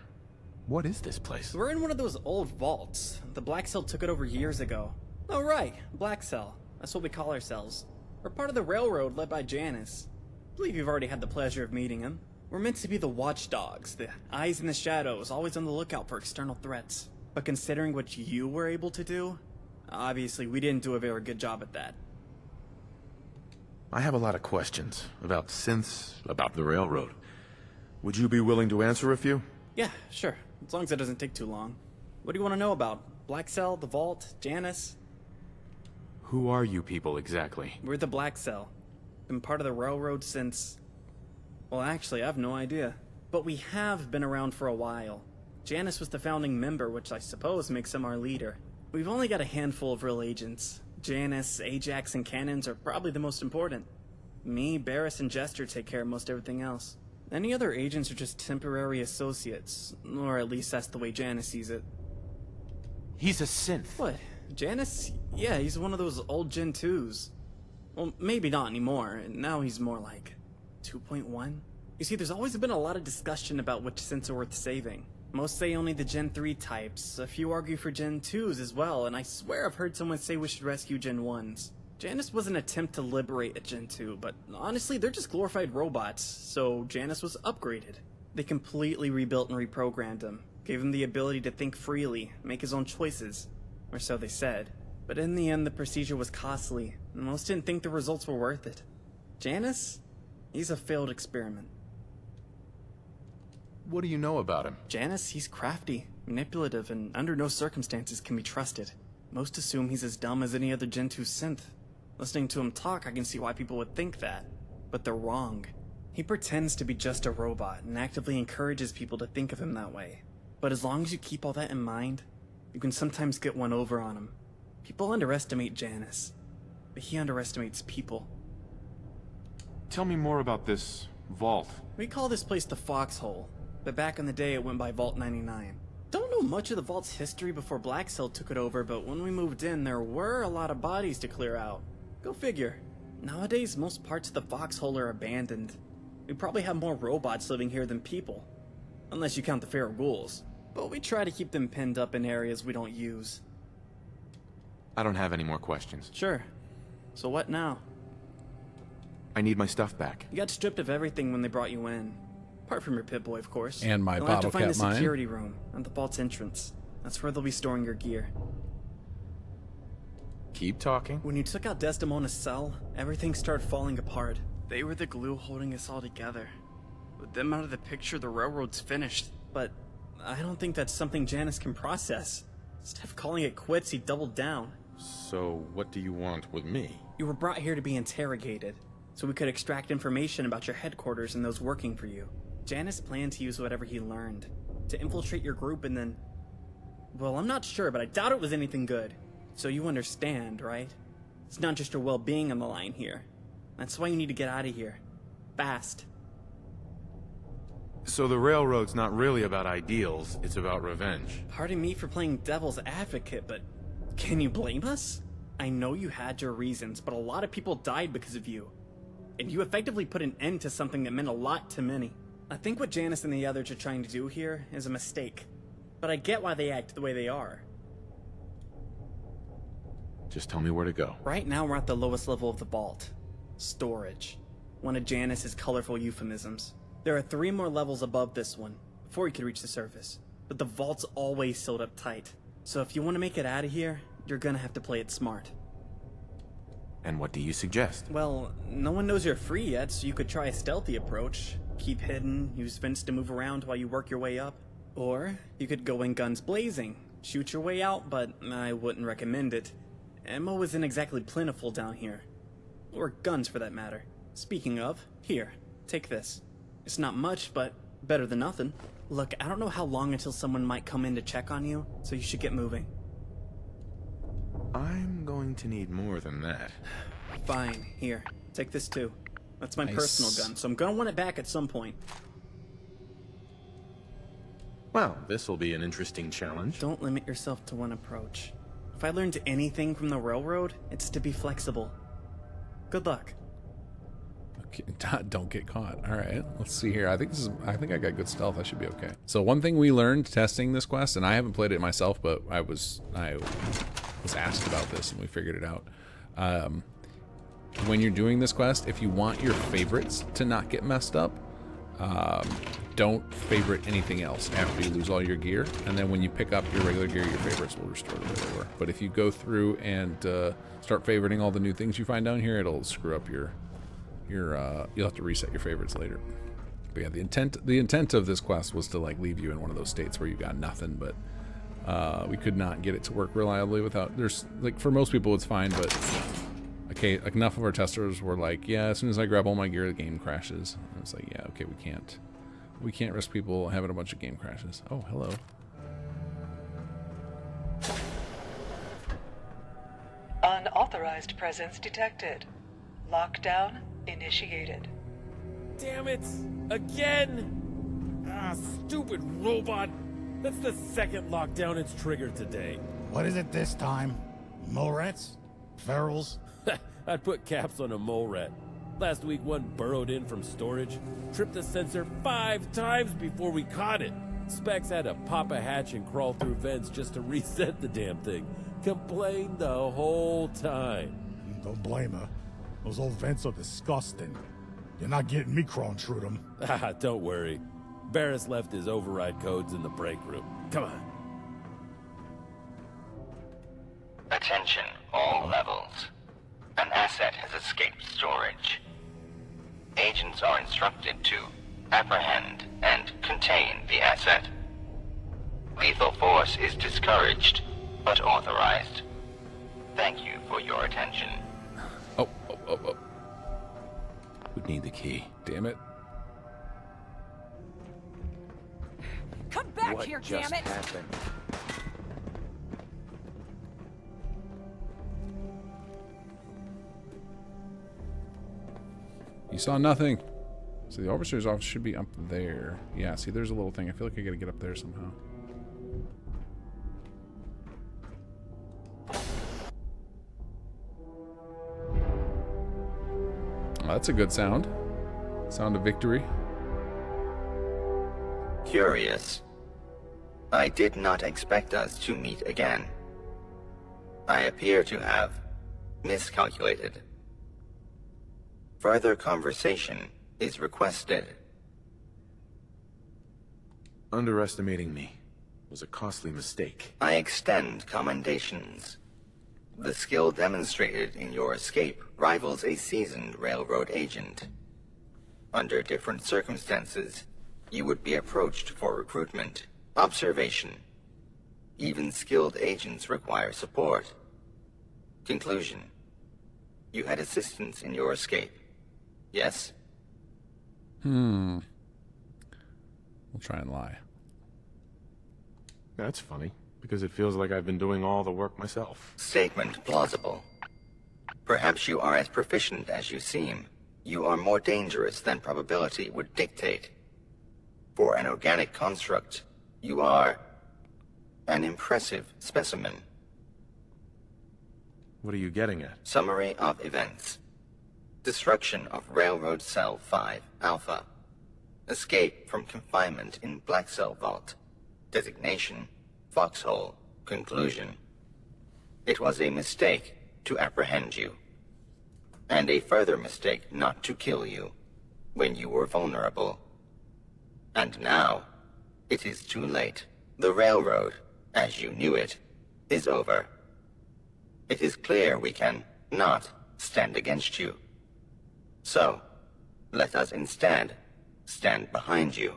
What is this place? We're in one of those old vaults. The Black Cell took it over years ago. Oh right, Black Cell. That's what we call ourselves. We're part of the railroad led by Janus. I believe you've already had the pleasure of meeting him. We're meant to be the watchdogs, the eyes in the shadows, always on the lookout for external threats. But considering what you were able to do, obviously we didn't do a very good job at that. I have a lot of questions about synths, about the railroad. Would you be willing to answer a few? Yeah, sure. As long as it doesn't take too long. What do you want to know about? Black Cell, the Vault, Janus? Who are you people exactly? We're the Black Cell. Been part of the railroad since... Well, actually, I have no idea. But we have been around for a while. Janus was the founding member, which I suppose makes him our leader. We've only got a handful of real agents. Janus, Ajax, and Cannons are probably the most important. Me, Barris, and Jester take care of most everything else. Any other agents are just temporary associates, or at least that's the way Janus sees it. He's a synth. What? Janus? Yeah, he's one of those old Gen 2s. Well, maybe not anymore. Now he's more like 2.1. You see, there's always been a lot of discussion about which synths are worth saving. Most say only the Gen 3 types. A few argue for Gen 2s as well, and I swear I've heard someone say we should rescue Gen 1s. Janus was an attempt to liberate a Gen 2, but honestly, they're just glorified robots, so Janus was upgraded. They completely rebuilt and reprogrammed him, gave him the ability to think freely, make his own choices, or so they said. But in the end, the procedure was costly, and most didn't think the results were worth it. Janus? He's a failed experiment. What do you know about him? Janus, he's crafty, manipulative, and under no circumstances can be trusted. Most assume he's as dumb as any other Gen 2 synth. Listening to him talk, I can see why people would think that. But they're wrong. He pretends to be just a robot and actively encourages people to think of him that way. But as long as you keep all that in mind, you can sometimes get one over on him. People underestimate Janus, but he underestimates people. Tell me more about this vault. We call this place the Foxhole, but back in the day it went by Vault 99. Don't know much of the vault's history before Black Cell took it over, but when we moved in, there were a lot of bodies to clear out. Go figure. Nowadays, most parts of the Foxhole are abandoned. We probably have more robots living here than people. Unless you count the feral ghouls. But we try to keep them pinned up in areas we don't use. I don't have any more questions. Sure. So what now? I need my stuff back. You got stripped of everything when they brought you in. Apart from your Pip-Boy, of course. And my You'll have to bottle find cap a mine. security room at the vault's entrance. That's where they'll be storing your gear. Keep talking. When you took out Desdemona's cell, everything started falling apart. They were the glue holding us all together. With them out of the picture, the railroad's finished. But I don't think that's something Janus can process. Instead of calling it quits, he doubled down. So, what do you want with me? You were brought here to be interrogated, so we could extract information about your headquarters and those working for you. Janus planned to use whatever he learned to infiltrate your group and then... Well, I'm not sure, but I doubt it was anything good. So you understand, right? It's not just your well-being on the line here. That's why you need to get out of here. Fast. So the railroad's not really about ideals, it's about revenge. Pardon me for playing devil's advocate, but can you blame us? I know you had your reasons, but a lot of people died because of you. And you effectively put an end to something that meant a lot to many. I think what Janus and the others are trying to do here is a mistake. But I get why they act the way they are. Just tell me where to go. Right now we're at the lowest level of the vault. Storage. One of Janus's colorful euphemisms. There are 3 more levels above this one, before you could reach the surface. But the vault's always sealed up tight. So if you want to make it out of here, you're gonna have to play it smart. And what do you suggest? Well, no one knows you're free yet, so you could try a stealthy approach. Keep hidden, use vents to move around while you work your way up. Or, you could go in guns blazing. Shoot your way out, but I wouldn't recommend it. Ammo isn't exactly plentiful down here. Or guns, for that matter. Speaking of, here, take this. It's not much, but better than nothing. Look, I don't know how long until someone might come in to check on you, so you should get moving. I'm going to need more than that. Fine, here, take this too. That's my Nice. personal gun, so I'm gonna want it back at some point. Well, this will be an interesting challenge. Don't limit yourself to one approach. If I learned anything from the railroad, it's to be flexible. Good luck. Okay, don't get caught. All right, let's see here. I think I got good stealth. I should be okay. So one thing we learned testing this quest, and I haven't played it myself, but I was asked about this and we figured it out. When you're doing this quest, if you want your favorites to not get messed up, don't favorite anything else after you lose all your gear, and then when you pick up your regular gear, your favorites will restore to where they were. But if you go through and start favoriting all the new things you find down here, it'll screw up your you'll have to reset your favorites later. But yeah, the intent of this quest was to like leave you in one of those states where you got nothing, but we could not get it to work reliably without. There's like, for most people it's fine, but okay, like enough of our testers were like, yeah, as soon as I grab all my gear, the game crashes. And it's like, yeah, okay, we can't risk people having a bunch of game crashes. Oh, hello. Unauthorized presence detected. Lockdown initiated. Damn it! Again! Ah, stupid robot! That's the second lockdown it's triggered today. What is it this time? Mole rats? Ferals? I'd put caps on a mole rat. Last week one burrowed in from storage, tripped the sensor 5 times before we caught it. Specs had to pop a hatch and crawl through vents just to reset the damn thing. Complained the whole time. Don't blame her. Those old vents are disgusting. You're not getting me crawling through them. Ah, don't worry. Barris left his override codes in the break room. Come on. Attention, all levels. An asset has escaped storage. Agents are instructed to apprehend and contain the asset. Lethal force is discouraged, but authorized. Thank you for your attention. Oh. Would need the key. Damn it. Come back What here, just damn it! happened? You saw nothing. So the Overseer's office should be up there. Yeah, see, there's a little thing. I feel like I gotta get up there somehow. Oh, that's a good sound. Sound of victory. Curious. I did not expect us to meet again. I appear to have miscalculated. Further conversation is requested. Underestimating me was a costly mistake. I extend commendations. The skill demonstrated in your escape rivals a seasoned railroad agent. Under different circumstances, you would be approached for recruitment, observation. Even skilled agents require support. Conclusion. You had assistance in your escape. Yes? We'll try and lie. That's funny, because it feels like I've been doing all the work myself. Statement plausible. Perhaps you are as proficient as you seem. You are more dangerous than probability would dictate. For an organic construct, you are an impressive specimen. What are you getting at? Summary of events. Destruction of Railroad Cell 5 Alpha. Escape from confinement in Black Cell Vault. Designation, Foxhole. Conclusion. It was a mistake to apprehend you. And a further mistake not to kill you when you were vulnerable. And now, it is too late. The railroad, as you knew it, is over. It is clear we can not stand against you. So, let us instead stand behind you.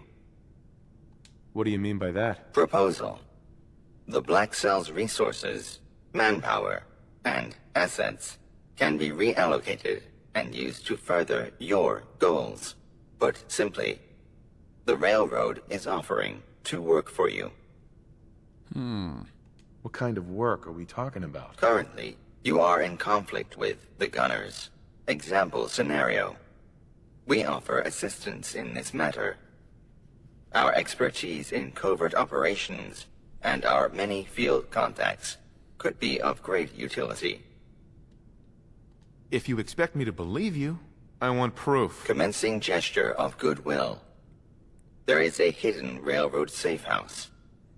What do you mean by that? Proposal. The Black Cell's resources, manpower, and assets can be reallocated and used to further your goals. Put simply, the railroad is offering to work for you. What kind of work are we talking about? Currently, you are in conflict with the Gunners. Example scenario. We offer assistance in this matter. Our expertise in covert operations and our many field contacts could be of great utility. If you expect me to believe you, I want proof. Commencing gesture of goodwill. There is a hidden railroad safe house,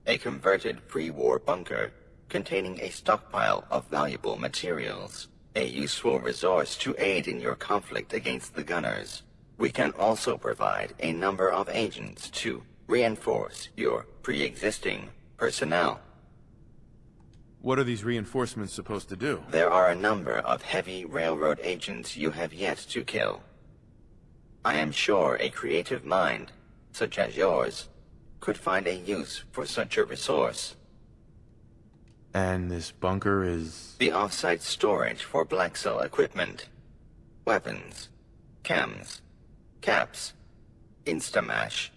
a converted pre-war bunker containing a stockpile of valuable materials, a useful resource to aid in your conflict against the Gunners. We can also provide a number of agents to reinforce your pre-existing personnel. What are these reinforcements supposed to do? There are a number of heavy railroad agents you have yet to kill. I am sure a creative mind, such as yours, could find a use for such a resource. And this bunker is... The off-site storage for Black Cell equipment. Weapons. Chems. Caps. Instamash.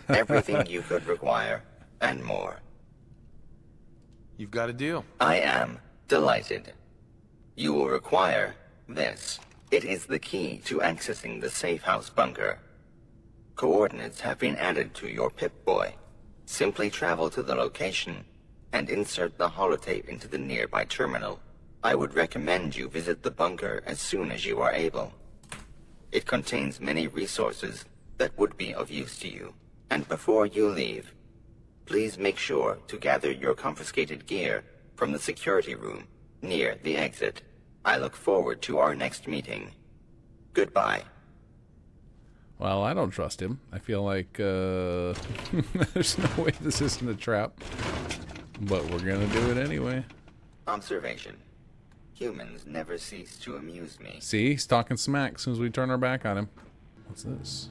Everything you could require, and more. You've got a deal. I am delighted. You will require this. It is the key to accessing the safe house bunker. Coordinates have been added to your Pip-Boy. Simply travel to the location and insert the holotape into the nearby terminal. I would recommend you visit the bunker as soon as you are able. It contains many resources that would be of use to you. And before you leave, please make sure to gather your confiscated gear from the security room near the exit. I look forward to our next meeting. Goodbye. Well, I don't trust him. I feel like there's no way this isn't a trap. But we're gonna do it anyway. Observation. Humans never cease to amuse me. See? He's talking smack as soon as we turn our back on him. What's this?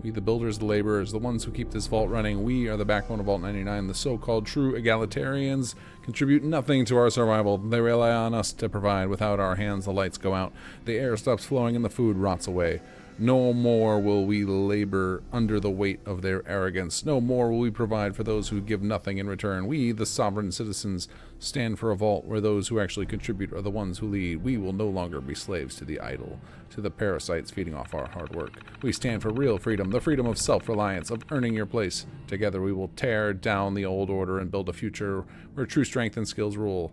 We, the builders, the laborers, the ones who keep this vault running, we are the backbone of Vault 99. The so-called true egalitarians contribute nothing to our survival. They rely on us to provide. Without our hands, the lights go out. The air stops flowing and the food rots away. No more will we labor under the weight of their arrogance. No more will we provide for those who give nothing in return. We, the sovereign citizens, stand for a vault where those who actually contribute are the ones who lead. We will no longer be slaves to the idle, to the parasites feeding off our hard work. We stand for real freedom, the freedom of self-reliance, of earning your place. Together we will tear down the old order and build a future where true strength and skills rule.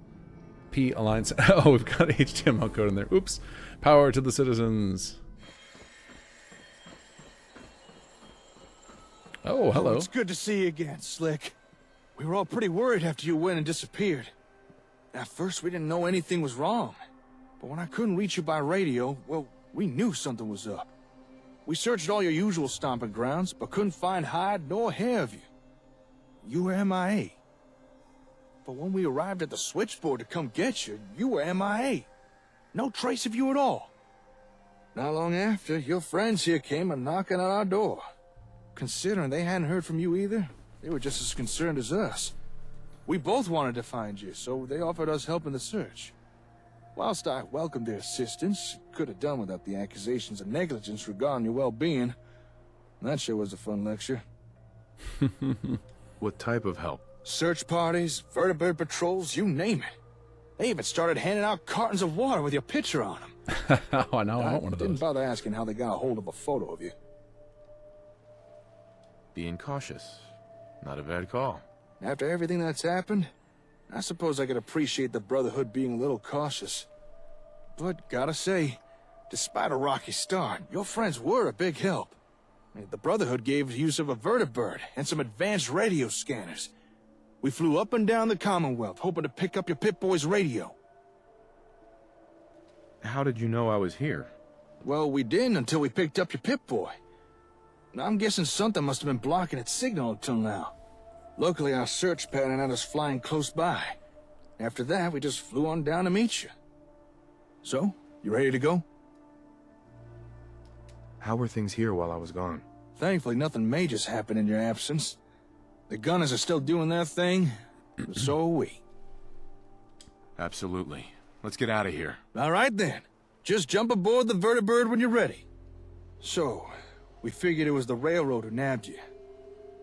P Alliance. Oh, we've got HTML code in there. Oops. Power to the citizens. Oh, hello. It's good to see you again, Slick. We were all pretty worried after you went and disappeared. At first, we didn't know anything was wrong. But when I couldn't reach you by radio, well, we knew something was up. We searched all your usual stomping grounds, but couldn't find hide nor hair of you. You were MIA. But when we arrived at the switchboard to come get you, you were MIA. No trace of you at all. Not long after, your friends here came a knocking on our door. Considering they hadn't heard from you either, they were just as concerned as us. We both wanted to find you, so they offered us help in the search. Whilst I welcomed their assistance, could have done without the accusations of negligence regarding your well-being. That sure was a fun lecture. What type of help? Search parties, vertibird patrols, you name it. They even started handing out cartons of water with your picture on them. Oh, no, I want one of those. Didn't bother asking how they got a hold of a photo of you. Being cautious. Not a bad call. After everything that's happened, I suppose I could appreciate the Brotherhood being a little cautious. But gotta say, despite a rocky start, your friends were a big help. The Brotherhood gave use of a vertibird and some advanced radio scanners. We flew up and down the Commonwealth, hoping to pick up your Pip-Boy's radio. How did you know I was here? Well, we didn't until we picked up your Pip-Boy. I'm guessing something must have been blocking its signal until now. Luckily, our search pattern had us flying close by. After that, we just flew on down to meet you. So, you ready to go? How were things here while I was gone? Thankfully, nothing major's happened in your absence. The gunners are still doing their thing, but so are we. Absolutely. Let's get out of here. All right, then. Just jump aboard the vertibird when you're ready. So, we figured it was the railroad who nabbed you.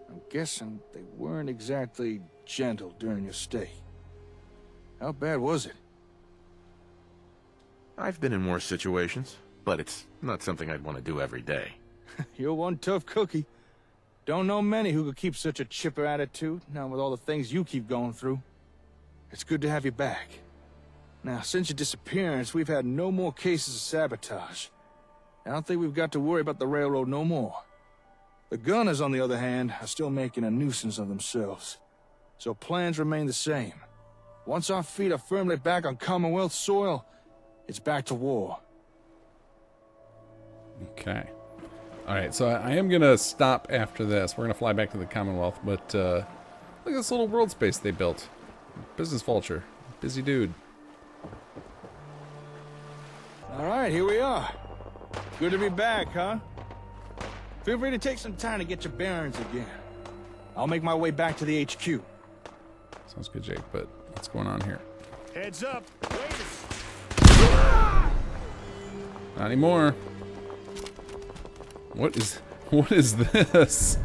I'm guessing they weren't exactly gentle during your stay. How bad was it? I've been in worse situations, but it's not something I'd want to do every day. You're one tough cookie. Don't know many who could keep such a chipper attitude, not with all the things you keep going through. It's good to have you back. Now, since your disappearance, we've had no more cases of sabotage. I don't think we've got to worry about the railroad no more. The gunners, on the other hand, are still making a nuisance of themselves. So plans remain the same. Once our feet are firmly back on Commonwealth soil, it's back to war. Okay. Alright, so I am going to stop after this. We're going to fly back to the Commonwealth, but look at this little world space they built. Business vulture. Busy dude. Alright, here we are. Good to be back, huh? Feel free to take some time to get your bearings again. I'll make my way back to the HQ. Sounds good, Jake, but what's going on here? Heads up. Not anymore. What is this?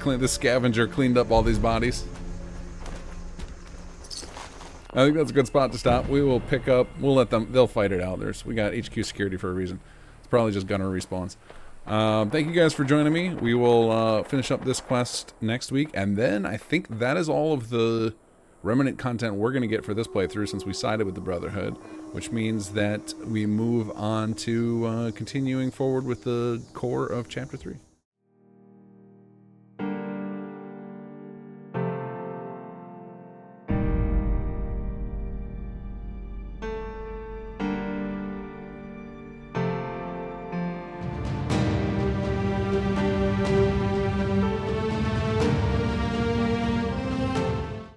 This scavenger cleaned up all these bodies. I think that's a good spot to stop. We will pick up, they'll fight it out. We got HQ security for a reason. It's probably just gunner respawns. Thank you guys for joining me. We will finish up this quest next week, and then I think that is all of the remnant content we're going to get for this playthrough since we sided with the Brotherhood, which means that we move on to continuing forward with the core of Chapter 3.